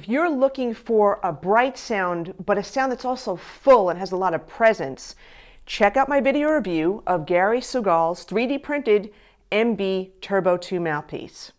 If you're looking for a bright sound, but a sound that's also full and has a lot of presence, check out my video review of Legere-Sugal's 3D printed MB Turbo 2 mouthpiece.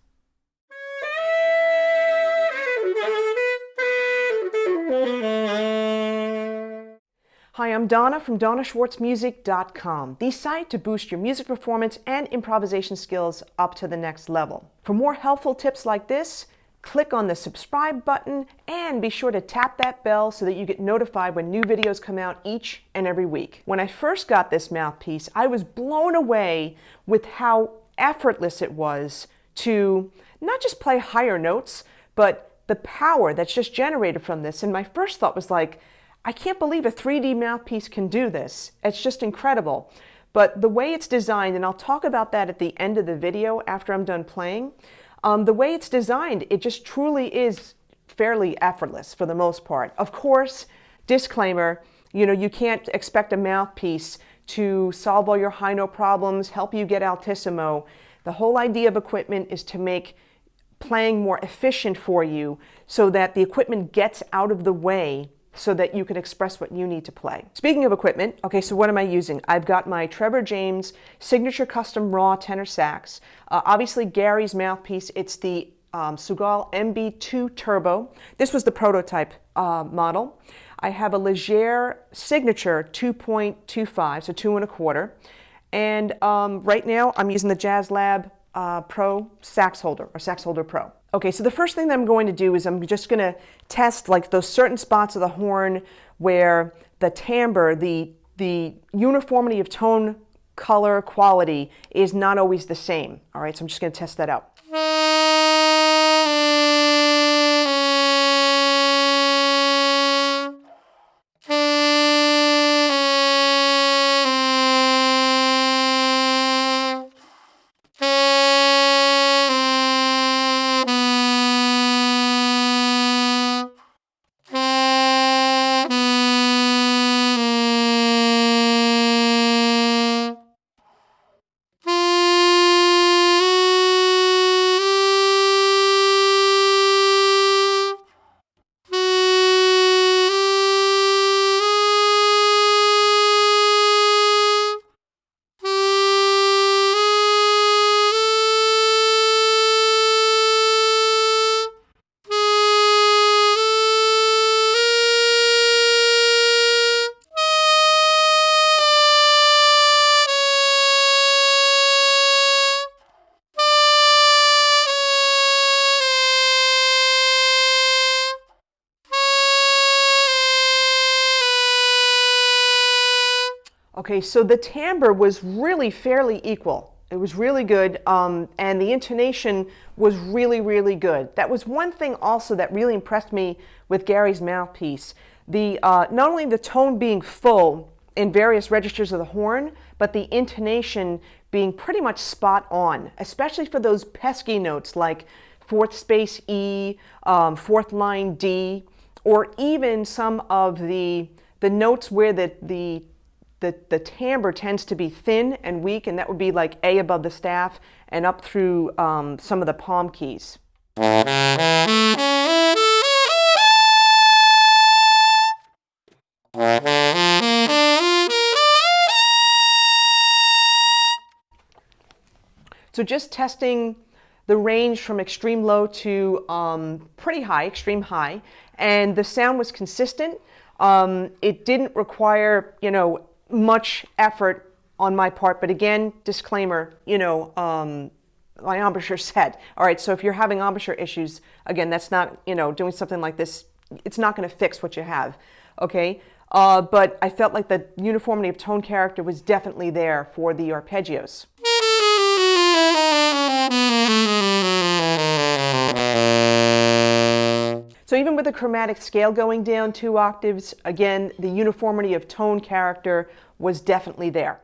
Hi, I'm Donna from DonnaSchwartzMusic.com, the site to boost your music performance and improvisation skills up to the next level. For more helpful tips like this, click on the subscribe button and be sure to tap that bell so that you get notified when new videos come out each and every week. When I first got this mouthpiece, I was blown away with how effortless it was to not just play higher notes, but the power that's just generated from this. And my first thought was like, I can't believe a 3D mouthpiece can do this. It's just incredible. But the way it's designed, and I'll talk about that at the end of the video after I'm done playing, the way it's designed, it just truly is fairly effortless for the most part. Of course, disclaimer, you can't expect a mouthpiece to solve all your high note problems, help you get altissimo. The whole idea of equipment is to make playing more efficient for you so that the equipment gets out of the way so that you can express what you need to play. Speaking of equipment, okay, so what am I using? I've got my Trevor Signature Custom Raw Tenor Sax. Obviously Gary's mouthpiece, it's the Sugal MB2 Turbo. This was the prototype model. I have a Legere Signature 2.25, so 2 1/4. And right now I'm using the JazzLab Pro SaxHolder, or SaxHolder Pro. Okay, so the first thing that I'm going to do is I'm just going to test like those certain spots of the horn where the timbre, the uniformity of tone, color, quality is not always the same. All right, so I'm just going to test that out. Okay, so the timbre was really fairly equal. It was really good, and the intonation was really, really good. That was one thing also that really impressed me with Gary's mouthpiece. Not only the tone being full in various registers of the horn, but the intonation being pretty much spot on, especially for those pesky notes like fourth space E, fourth line D, or even some of the notes where the timbre tends to be thin and weak, and that would be like A above the staff and up through some of the palm keys. So just testing the range from extreme low to pretty high, extreme high, and the sound was consistent. It didn't require, much effort on my part, but again, disclaimer, my embouchure set. All right, so if you're having embouchure issues, again, that's not, doing something like this, it's not going to fix what you have, okay? But I felt like the uniformity of tone character was definitely there for the arpeggios. So even with the chromatic scale going down 2 octaves, again, the uniformity of tone character was definitely there.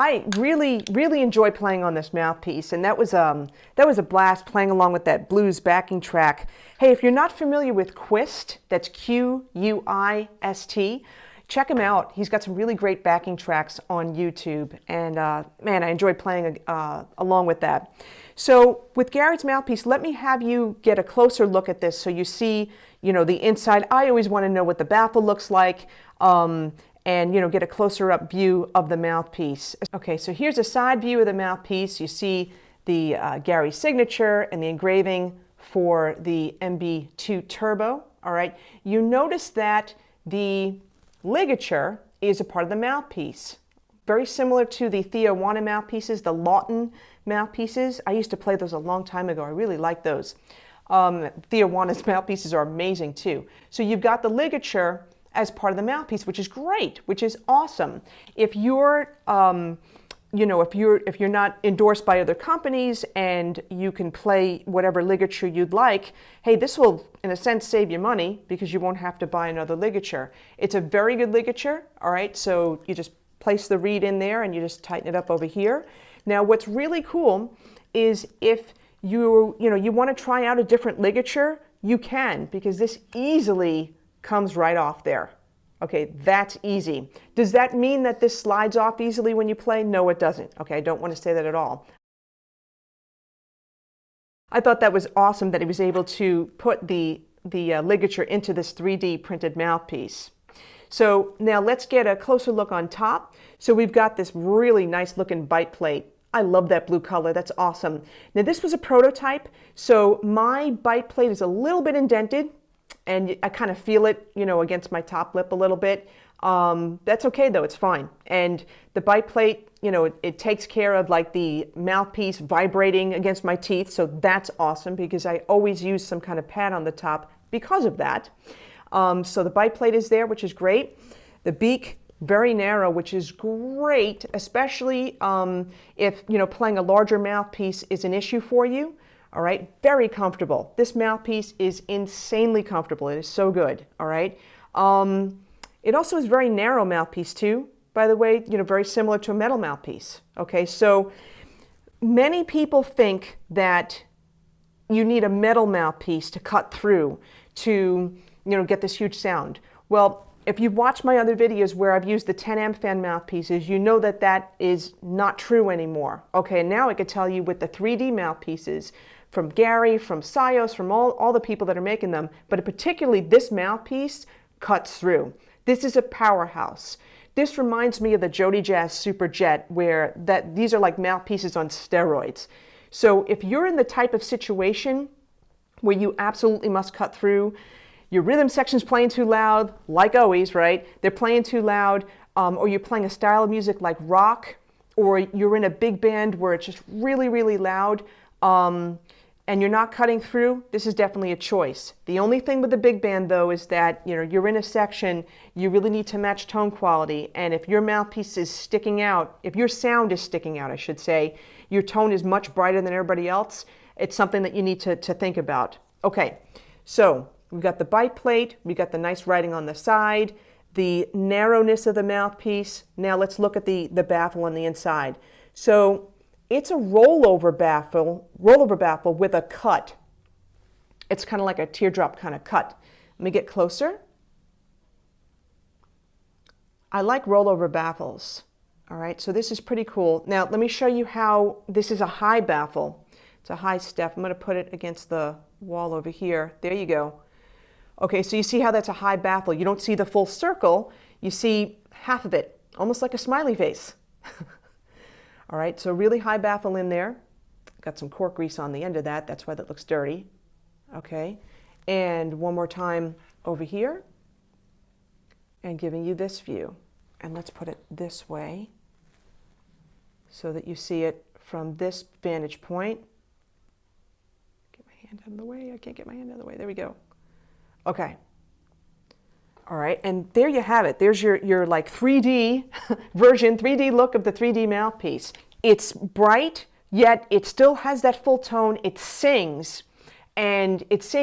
I really enjoy playing on this mouthpiece, and that was a blast playing along with that blues backing track. Hey, if you're not familiar with Quist, that's Quist, check him out. He's got some really great backing tracks on YouTube, and man, I enjoy playing along with that. So with Gary's mouthpiece, let me have you get a closer look at this so you see, the inside. I always want to know what the baffle looks like, and get a closer up view of the mouthpiece. Okay, so here's a side view of the mouthpiece. You see the Gary signature and the engraving for the MB2 Turbo. All right, you notice that the ligature is a part of the mouthpiece. Very similar to the Tijuana mouthpieces, the Lawton mouthpieces. I used to play those a long time ago. I really like those. Tijuana's mouthpieces are amazing too. So you've got the ligature as part of the mouthpiece, which is great, which is awesome. If you're, if you're not endorsed by other companies and you can play whatever ligature you'd like, hey, this will, in a sense, save you money because you won't have to buy another ligature. It's a very good ligature, all right? So you just place the reed in there and you just tighten it up over here. Now, what's really cool is if you want to try out a different ligature, you can, because this easily comes right off there. Okay, that's easy. Does that mean that this slides off easily when you play? No, it doesn't. Okay, I don't want to say that at all. I thought that was awesome that he was able to put the ligature into this 3D printed mouthpiece. So now let's get a closer look on top. So we've got this really nice looking bite plate. I love that blue color, that's awesome. Now this was a prototype, so my bite plate is a little bit indented, and I kind of feel it, against my top lip a little bit. That's okay though, it's fine. And the bite plate, it takes care of like the mouthpiece vibrating against my teeth, so that's awesome because I always use some kind of pad on the top because of that. So the bite plate is there, which is great. The beak, very narrow, which is great, especially if playing a larger mouthpiece is an issue for you. All right, very comfortable. This mouthpiece is insanely comfortable. It is so good. All right. It also is very narrow mouthpiece too, by the way. Very similar to a metal mouthpiece. Okay, so many people think that you need a metal mouthpiece to cut through to get this huge sound. Well, if you've watched my other videos where I've used the 10 amp fan mouthpieces, you know that that is not true anymore. Okay, now I could tell you with the 3D mouthpieces from Gary, from Sios, from all the people that are making them, but particularly this mouthpiece cuts through. This is a powerhouse. This reminds me of the Jody Jazz Super Jet, where these are like mouthpieces on steroids. So if you're in the type of situation where you absolutely must cut through, your rhythm section's playing too loud, like always, right? They're playing too loud, or you're playing a style of music like rock, or you're in a big band where it's just really, really loud, and you're not cutting through, this is definitely a choice. The only thing with the big band, though, is that you're in a section, you really need to match tone quality, and if your mouthpiece is sticking out, if your sound is sticking out, I should say, your tone is much brighter than everybody else, it's something that you need to think about. Okay, so we've got the bite plate, we've got the nice writing on the side, the narrowness of the mouthpiece. Now let's look at the baffle on the inside. So it's a rollover baffle with a cut. It's kind of like a teardrop kind of cut. Let me get closer. I like rollover baffles. All right, so this is pretty cool. Now let me show you how this is a high baffle. It's a high step. I'm going to put it against the wall over here. There you go. Okay, so you see how that's a high baffle. You don't see the full circle. You see half of it, almost like a smiley face. All right, so really high baffle in there. Got some cork grease on the end of that. That's why that looks dirty. Okay, and one more time over here and giving you this view. And let's put it this way so that you see it from this vantage point. Get my hand out of the way. I can't get my hand out of the way. There we go. Okay. All right, and there you have it. There's your like 3D version, 3D look of the 3D mouthpiece. It's bright, yet it still has that full tone. It sings and it's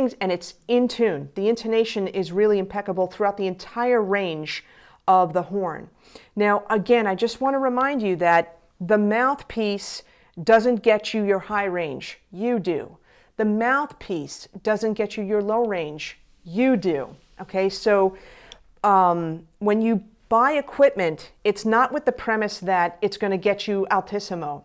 in tune. The intonation is really impeccable throughout the entire range of the horn. Now, again, I just want to remind you that The mouthpiece doesn't get you your high range. You do. The mouthpiece doesn't get you your low range. You do. Okay, so when you buy equipment, it's not with the premise that it's going to get you altissimo.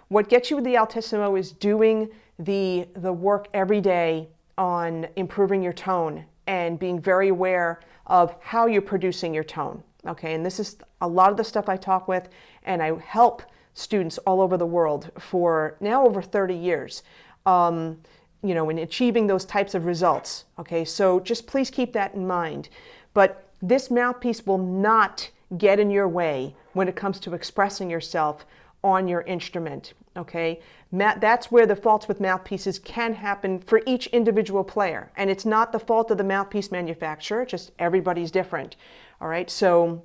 What gets you the altissimo is doing the work every day on improving your tone and being very aware of how you're producing your tone. Okay, and this is a lot of the stuff I talk with, and I help students all over the world for now over 30 years, you know, in achieving those types of results. Okay, so just please keep that in mind. But this mouthpiece will not get in your way when it comes to expressing yourself on your instrument. Okay, that's where the faults with mouthpieces can happen for each individual player, and it's not the fault of the mouthpiece manufacturer, just everybody's different. All right, so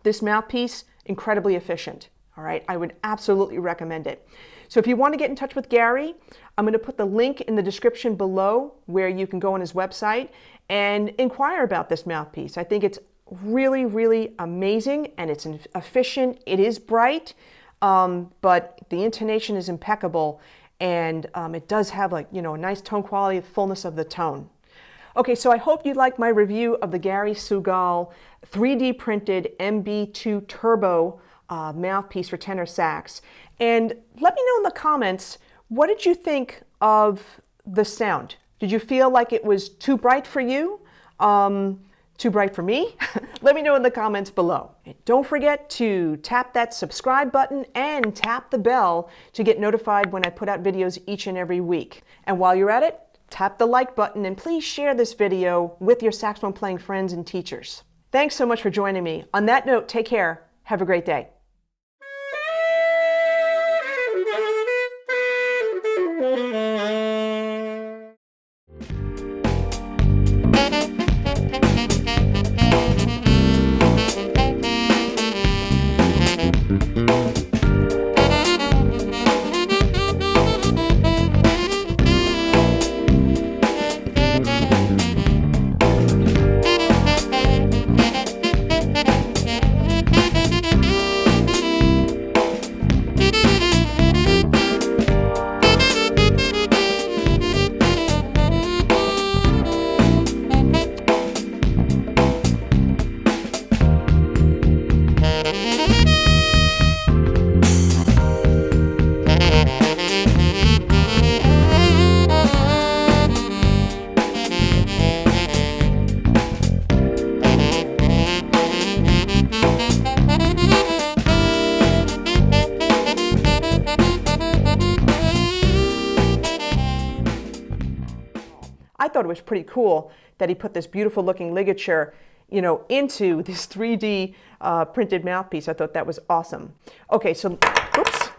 this mouthpiece, incredibly efficient. All right, I would absolutely recommend it. So if you want to get in touch with Gary, I'm going to put the link in the description below where you can go on his website and inquire about this mouthpiece. I think it's really, really amazing, and it's efficient. It is bright, but the intonation is impeccable, and it does have, like, you know, a nice tone quality, fullness of the tone. Okay, so I hope you like my review of the Review-Sugal 3D printed MB2 Turbo mouthpiece for tenor sax. And let me know in the comments, what did you think of the sound? Did you feel like it was too bright for you? Too bright for me? Let me know in the comments below. And don't forget to tap that subscribe button and tap the bell to get notified when I put out videos each and every week. And while you're at it, tap the like button and please share this video with your saxophone playing friends and teachers. Thanks so much for joining me. On that note, take care. Have a great day. I thought it was pretty cool that he put this beautiful looking ligature, you know, into this 3D printed mouthpiece. I thought that was awesome. Okay, so, oops.